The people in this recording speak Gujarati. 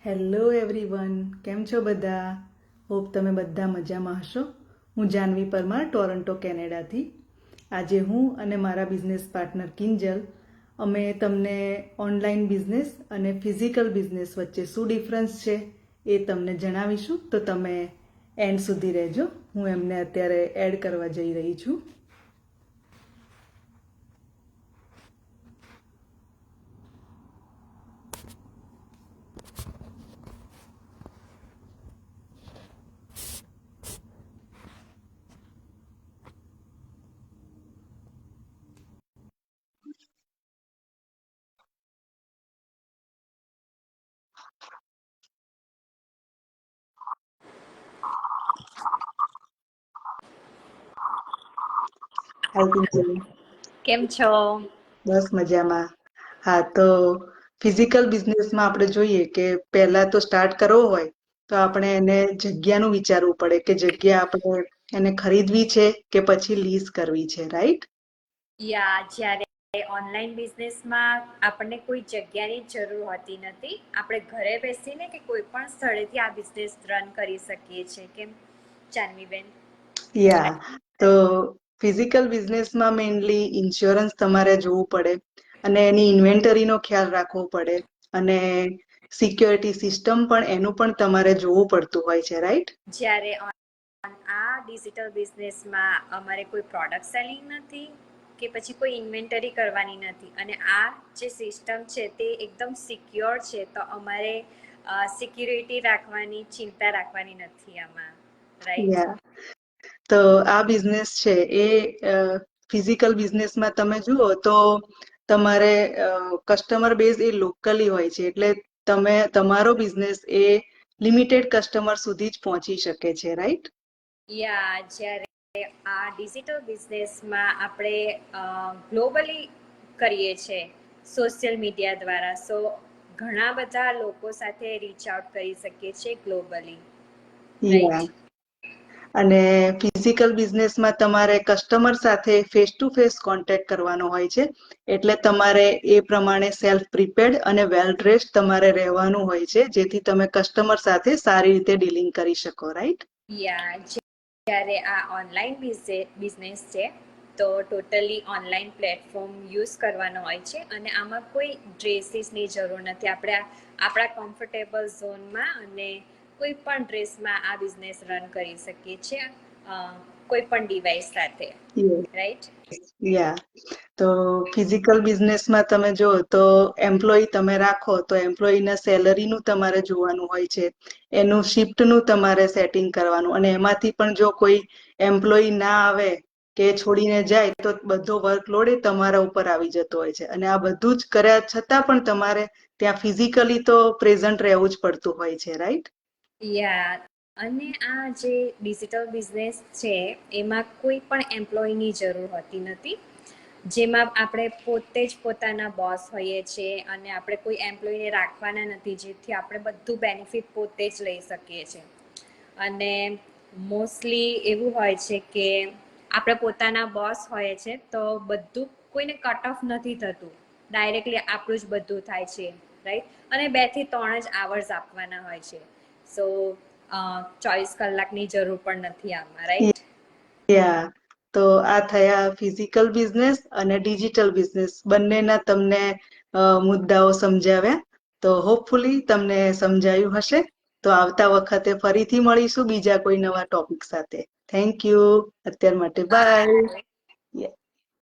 હેલો એવરીવન, કેમ છો બધા? હોપ તમે બધા મજામાં હશો. હું જાનવી પરમાર, ટોરન્ટો કેનેડાથી. આજે હું અને મારા બિઝનેસ પાર્ટનર કિંજલ અમે તમને ઓનલાઈન બિઝનેસ અને ફિઝિકલ બિઝનેસ વચ્ચે શું ડિફરન્સ છે એ તમને જણાવીશું. તો તમે એન્ડ સુધી રહેજો. હું એમને અત્યારે એડ કરવા જઈ રહી છું. હાય કિંજલ. કેમ છો? બસ મજામાં. હા, તો ફિઝિકલ બિઝનેસમાં આપણે જોઈએ કે પહેલા તો સ્ટાર્ટ કરવો હોય તો આપણે એને જગ્યાનું વિચારવું પડે કે જગ્યા આપણે એને ખરીદવી છે કે પછી લીઝ કરવી છે, રાઈટ? જ્યારે ઓનલાઈન બિઝનેસમાં આપણને કોઈ જગ્યાની જરૂર હોતી નથી. આપણે ઘરે બેસીને કે કોઈ પણ સ્થળેથી આ બિઝનેસ રન કરી શકીએ છીએ. કેમ જાનવીબેન? યા તો ફિઝિકલ બિઝનેસમાં મેઇનલી ઇન્સ્યોરન્સ તમારે જોવું પડે અને એની ઇન્વેન્ટરીનો ખ્યાલ રાખવો પડે અને સિક્યોરિટી સિસ્ટમ પણ એનું પણ તમારે જોવું પડતું હોય છે, રાઈટ? જ્યારે આ ડિજિટલ બિઝનેસમાં અમારે કોઈ પ્રોડક્ટ સેલિંગ નથી કે પછી કોઈ ઇન્વેન્ટરી કરવાની નથી, અને આ જે સિસ્ટમ છે તે એકદમ સિક્યોર છે, તો અમારે સિક્યુરિટી રાખવાની ચિંતા રાખવાની નથી આમાં, રાઈટ? યા તો આ બિઝનેસ છે એ ફિઝિકલ બિઝનેસમાં તમે જુઓ તો તમારે કસ્ટમર બેઝ એ લોકલી હોય છે, એટલે તમારો બિઝનેસ એ લિમિટેડ કસ્ટમર સુધી જ પહોંચી શકે છે, રાઈટ? જ્યારે આ ડિજિટલ બિઝનેસમાં આપણે ગ્લોબલી કરીએ છીએ સોશિયલ મીડિયા દ્વારા, સો ઘણા બધા લોકો સાથે રીચ આઉટ કરી શકીએ છીએ ગ્લોબલી, યા રાઈટ? અને ફિઝિકલ બિઝનેસમાં તમારે કસ્ટમર સાથે ફેસ ટુ ફેસ કોન્ટેક્ટ કરવાનો હોય છે, એટલે તમારે એ પ્રમાણે સેલ્ફ પ્રિપેર્ડ અને વેલ ડ્રેસ્ડ તમારે રહેવાનું હોય છે, જેથી તમે કસ્ટમર સાથે સારી રીતે ડીલિંગ કરી શકો, રાઈટ? જ્યારે આ ઓનલાઈન બિઝનેસ છે તો ટોટલી ઓનલાઈન પ્લેટફોર્મ યુઝ કરવાનો હોય છે, અને આમાં કોઈ ડ્રેસીસની જરૂર નથી. આપણે આપણા કમ્ફર્ટેબલ ઝોનમાં અને કોઈ પણ ડ્રેસમાં આ બિઝનેસ રન કરી શકીએ છીએ, કોઈ પણ ડિવાઇસ સાથે, રાઈટ? યા તો ફિઝિકલ બિઝનેસમાં તમે જો તો એમ્પ્લોય તમે રાખો તો એમ્પ્લોયના સેલરીનું તમારે જોવાનું હોય છે, એનું શિફ્ટનું તમારે સેટિંગ કરવાનું, અને એમાંથી પણ જો કોઈ એમ્પ્લોય ના આવે કે છોડીને જાય તો બધો વર્કલોડ એ તમારા ઉપર આવી જતો હોય છે, અને આ બધું જ કર્યા છતાં પણ તમારે ત્યાં ફિઝિકલી તો પ્રેઝન્ટ રહેવું જ પડતું હોય છે, રાઈટ? અને આ જે ડિજિટલ બિઝનેસ છે એમાં કોઈ પણ એમ્પ્લોયની જરૂર હોતી નથી, જેમાં આપણે પોતે જ પોતાના બોસ હોઈએ છીએ, અને આપણે કોઈ એમ્પ્લોયને રાખવાના નથી, જેથી આપણે બધું બેનિફિટ પોતે જ લઈ શકીએ છીએ. અને મોસ્ટલી એવું હોય છે કે આપણે પોતાના બોસ હોય છે તો બધું કોઈને કટ ઓફ નથી થતું, ડાયરેક્ટલી આપણું જ બધું થાય છે, રાઈટ? અને 2 થી 3 જ આવર્સ આપવાના હોય છે, સો 24 કલાકની જરૂર પણ નથી આમાં, રાઈટ? યા તો આ થયા ફિઝિકલ બિઝનેસ અને ડિજિટલ બિઝનેસ બંનેના તમને મુદ્દાઓ સમજાવ્યા. તો હોપફુલી તમને સમજાયું હશે. તો આવતા વખતે ફરીથી મળીશું બીજા કોઈ નવા ટોપિક સાથે. Thank you. અત્યાર માટે બાય.